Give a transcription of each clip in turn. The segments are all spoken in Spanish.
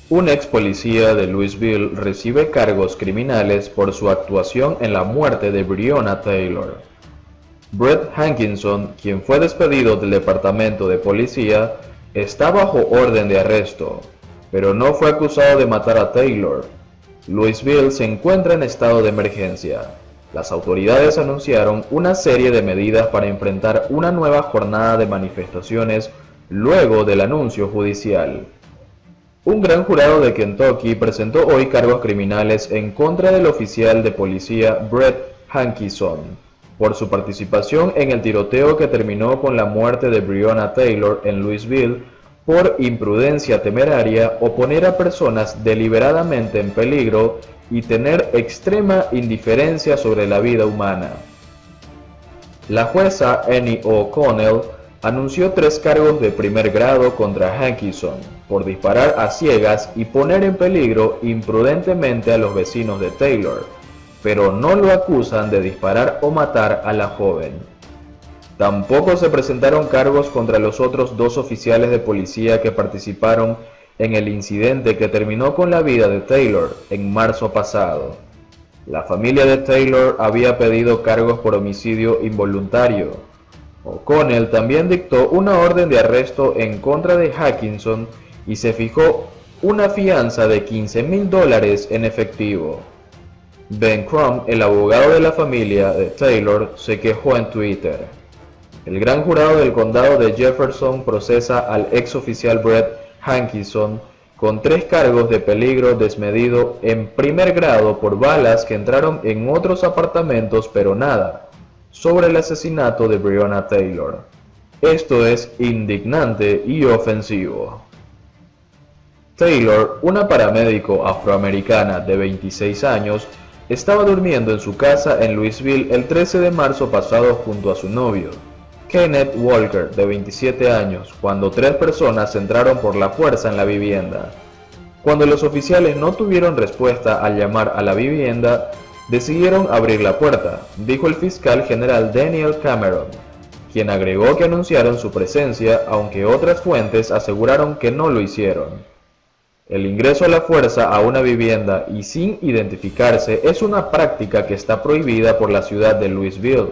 Un ex policía de Louisville recibe cargos criminales por su actuación en la muerte de Breonna Taylor. Brett Hankinson, quien fue despedido del departamento de policía, está bajo orden de arresto, pero no fue acusado de matar a Taylor. Louisville se encuentra en estado de emergencia. Las autoridades anunciaron una serie de medidas para enfrentar una nueva jornada de manifestaciones luego del anuncio judicial. Un gran jurado de Kentucky presentó hoy cargos criminales en contra del oficial de policía Brett Hankison por su participación en el tiroteo que terminó con la muerte de Breonna Taylor en Louisville por imprudencia temeraria o poner a personas deliberadamente en peligro y tener extrema indiferencia sobre la vida humana. La jueza Annie O'Connell anunció 3 cargos de primer grado contra Hankison por disparar a ciegas y poner en peligro imprudentemente a los vecinos de Taylor, pero no lo acusan de disparar o matar a la joven. Tampoco se presentaron cargos contra los otros 2 oficiales de policía que participaron en el incidente que terminó con la vida de Taylor en marzo pasado. La familia de Taylor había pedido cargos por homicidio involuntario. O'Connell también dictó una orden de arresto en contra de Hankinson y se fijó una fianza de $15,000 en efectivo. Ben Crump, el abogado de la familia de Taylor, se quejó en Twitter. El gran jurado del condado de Jefferson procesa al ex oficial Brett Hankison con 3 cargos de peligro desmedido en primer grado por balas que entraron en otros apartamentos, pero nada sobre el asesinato de Breonna Taylor. Esto es indignante y ofensivo. Taylor, una paramédico afroamericana de 26 años, estaba durmiendo en su casa en Louisville el 13 de marzo pasado junto a su novio, Kenneth Walker, de 27 años, cuando 3 personas entraron por la fuerza en la vivienda. Cuando los oficiales no tuvieron respuesta al llamar a la vivienda, decidieron abrir la puerta, dijo el fiscal general Daniel Cameron, quien agregó que anunciaron su presencia, aunque otras fuentes aseguraron que no lo hicieron. El ingreso a la fuerza a una vivienda y sin identificarse es una práctica que está prohibida por la ciudad de Louisville.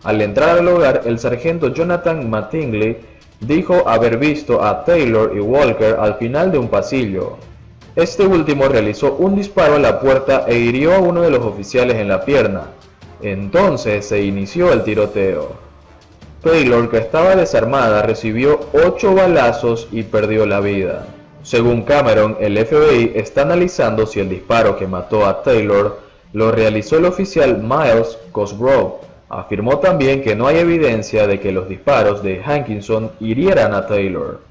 Al entrar al hogar, el sargento Jonathan Mattingly dijo haber visto a Taylor y Walker al final de un pasillo. Este último realizó un disparo a la puerta e hirió a uno de los oficiales en la pierna. Entonces se inició el tiroteo. Taylor, que estaba desarmada, recibió 8 balazos y perdió la vida. Según Cameron, el FBI está analizando si el disparo que mató a Taylor lo realizó el oficial Miles Cosgrove. Afirmó también que no hay evidencia de que los disparos de Hankinson hirieran a Taylor.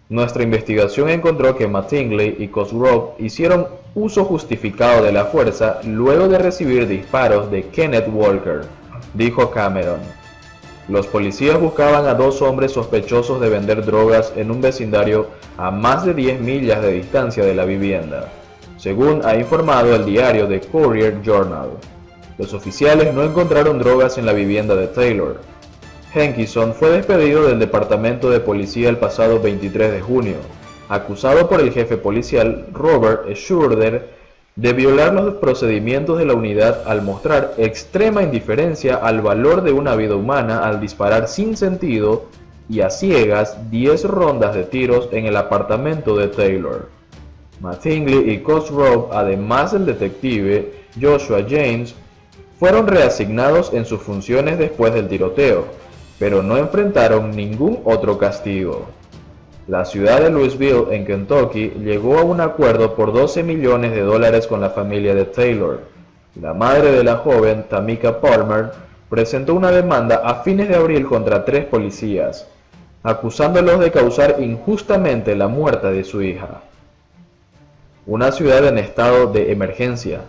Nuestra investigación encontró que Mattingly y Cosgrove hicieron uso justificado de la fuerza luego de recibir disparos de Kenneth Walker, dijo Cameron. Los policías buscaban a 2 hombres sospechosos de vender drogas en un vecindario a más de 10 millas de distancia de la vivienda, según ha informado el diario The Courier Journal. Los oficiales no encontraron drogas en la vivienda de Taylor. Hankison fue despedido del departamento de policía el pasado 23 de junio, acusado por el jefe policial Robert Schroeder de violar los procedimientos de la unidad al mostrar extrema indiferencia al valor de una vida humana al disparar sin sentido y a ciegas 10 rondas de tiros en el apartamento de Taylor. Mattingly y Cosgrove, además del detective Joshua James, fueron reasignados en sus funciones después del tiroteo, pero no enfrentaron ningún otro castigo. La ciudad de Louisville, en Kentucky, llegó a un acuerdo por $12 millones con la familia de Taylor. La madre de la joven, Tamika Palmer, presentó una demanda a fines de abril contra 3 policías, acusándolos de causar injustamente la muerte de su hija. Una ciudad en estado de emergencia.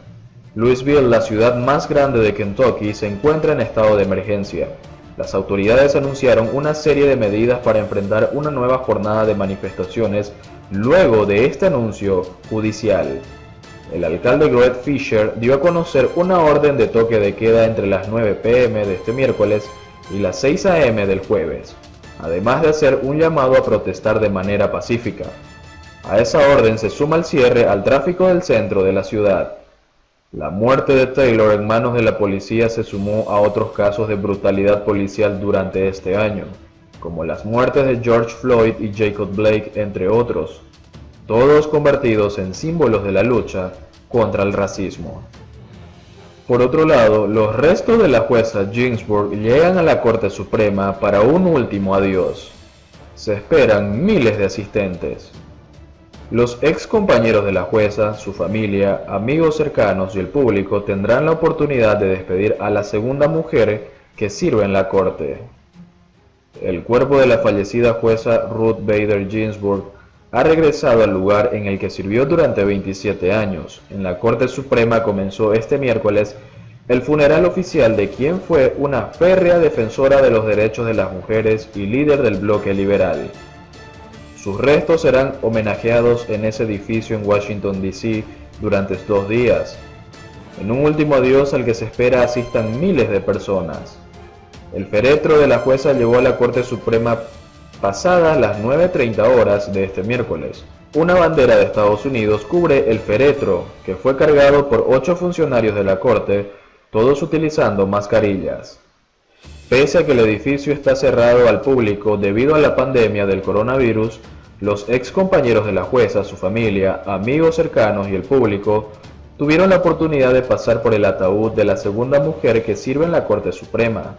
Louisville, la ciudad más grande de Kentucky, se encuentra en estado de emergencia. Las autoridades anunciaron una serie de medidas para enfrentar una nueva jornada de manifestaciones luego de este anuncio judicial. El alcalde Greg Fisher dio a conocer una orden de toque de queda entre las 9 p.m. de este miércoles y las 6 a.m. del jueves, además de hacer un llamado a protestar de manera pacífica. A esa orden se suma el cierre al tráfico del centro de la ciudad. La muerte de Taylor en manos de la policía se sumó a otros casos de brutalidad policial durante este año, como las muertes de George Floyd y Jacob Blake, entre otros, todos convertidos en símbolos de la lucha contra el racismo. Por otro lado, los restos de la jueza Ginsburg llegan a la Corte Suprema para un último adiós. Se esperan miles de asistentes. Los ex compañeros de la jueza, su familia, amigos cercanos y el público tendrán la oportunidad de despedir a la segunda mujer que sirve en la Corte. El cuerpo de la fallecida jueza Ruth Bader Ginsburg ha regresado al lugar en el que sirvió durante 27 años. En la Corte Suprema comenzó este miércoles el funeral oficial de quien fue una férrea defensora de los derechos de las mujeres y líder del bloque liberal. Sus restos serán homenajeados en ese edificio en Washington, D.C. durante 2 días, en un último adiós al que se espera asistan miles de personas. El féretro de la jueza llegó a la Corte Suprema pasadas las 9:30 horas de este miércoles. Una bandera de Estados Unidos cubre el féretro, que fue cargado por 8 funcionarios de la Corte, todos utilizando mascarillas. Pese a que el edificio está cerrado al público debido a la pandemia del coronavirus, los ex compañeros de la jueza, su familia, amigos cercanos y el público tuvieron la oportunidad de pasar por el ataúd de la segunda mujer que sirve en la Corte Suprema.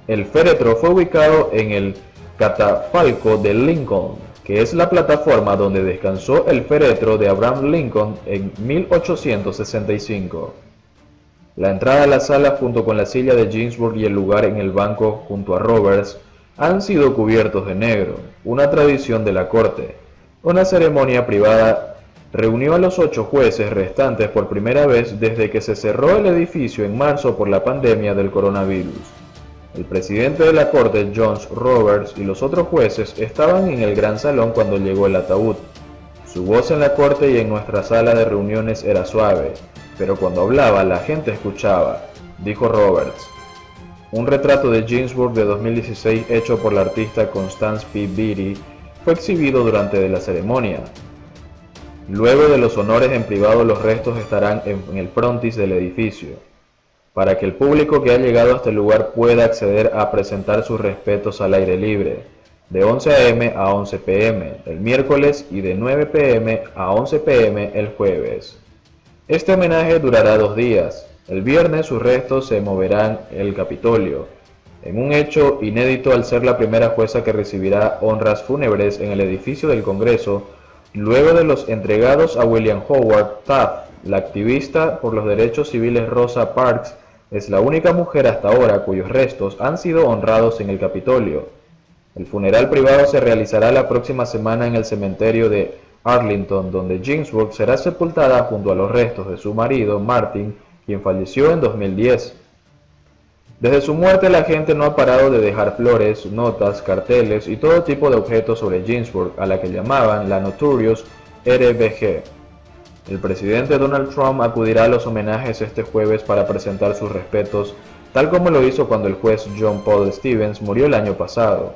El féretro fue ubicado en el catafalco de Lincoln, que es la plataforma donde descansó el féretro de Abraham Lincoln en 1865. La entrada a la sala junto con la silla de Ginsburg y el lugar en el banco junto a Roberts han sido cubiertos de negro, una tradición de la Corte. Una ceremonia privada reunió a los 8 jueces restantes por primera vez desde que se cerró el edificio en marzo por la pandemia del coronavirus. El presidente de la Corte, John Roberts, y los otros jueces estaban en el gran salón cuando llegó el ataúd. Su voz en la Corte y en nuestra sala de reuniones era suave, pero cuando hablaba la gente escuchaba, dijo Roberts. Un retrato de Ginsburg de 2016 hecho por la artista Constance P. Beatty fue exhibido durante la ceremonia. Luego de los honores en privado, los restos estarán en el frontis del edificio, para que el público que ha llegado a este lugar pueda acceder a presentar sus respetos al aire libre, de 11 a.m. a 11 p.m. el miércoles y de 9 p.m. a 11 p.m. el jueves. Este homenaje durará 2 días. El viernes sus restos se moverán el Capitolio, en un hecho inédito al ser la primera jueza que recibirá honras fúnebres en el edificio del Congreso, luego de los entregados a William Howard Taft. La activista por los derechos civiles Rosa Parks es la única mujer hasta ahora cuyos restos han sido honrados en el Capitolio. El funeral privado se realizará la próxima semana en el cementerio de Arlington, donde Ginsburg será sepultada junto a los restos de su marido, Martin, quien falleció en 2010. Desde su muerte la gente no ha parado de dejar flores, notas, carteles y todo tipo de objetos sobre Ginsburg, a la que llamaban la Notorious RBG. El presidente Donald Trump acudirá a los homenajes este jueves para presentar sus respetos, tal como lo hizo cuando el juez John Paul Stevens murió el año pasado.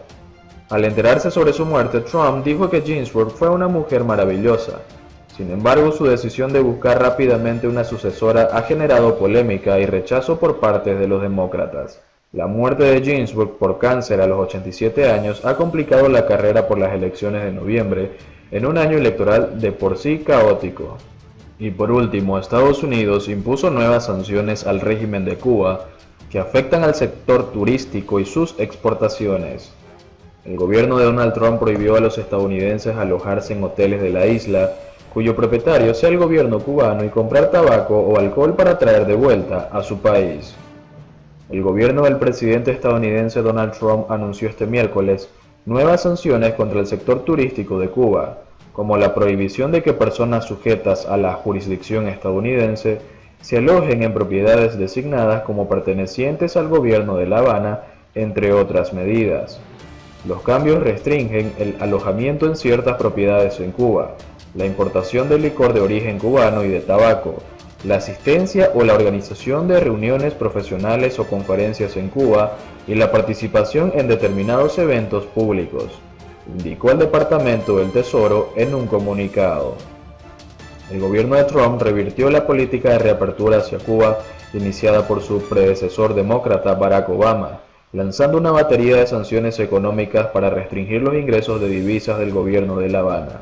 Al enterarse sobre su muerte, Trump dijo que Ginsburg fue una mujer maravillosa. Sin embargo, su decisión de buscar rápidamente una sucesora ha generado polémica y rechazo por parte de los demócratas. La muerte de Ginsburg por cáncer a los 87 años ha complicado la carrera por las elecciones de noviembre, en un año electoral de por sí caótico. Y por último, Estados Unidos impuso nuevas sanciones al régimen de Cuba que afectan al sector turístico y sus exportaciones. El gobierno de Donald Trump prohibió a los estadounidenses alojarse en hoteles de la isla, cuyo propietario sea el gobierno cubano, y comprar tabaco o alcohol para traer de vuelta a su país. El gobierno del presidente estadounidense Donald Trump anunció este miércoles nuevas sanciones contra el sector turístico de Cuba, como la prohibición de que personas sujetas a la jurisdicción estadounidense se alojen en propiedades designadas como pertenecientes al gobierno de La Habana, entre otras medidas. Los cambios restringen el alojamiento en ciertas propiedades en Cuba, la importación de licor de origen cubano y de tabaco, la asistencia o la organización de reuniones profesionales o conferencias en Cuba y la participación en determinados eventos públicos. indicó el Departamento del Tesoro en un comunicado. El gobierno de Trump revirtió la política de reapertura hacia Cuba iniciada por su predecesor demócrata Barack Obama, lanzando una batería de sanciones económicas para restringir los ingresos de divisas del gobierno de La Habana.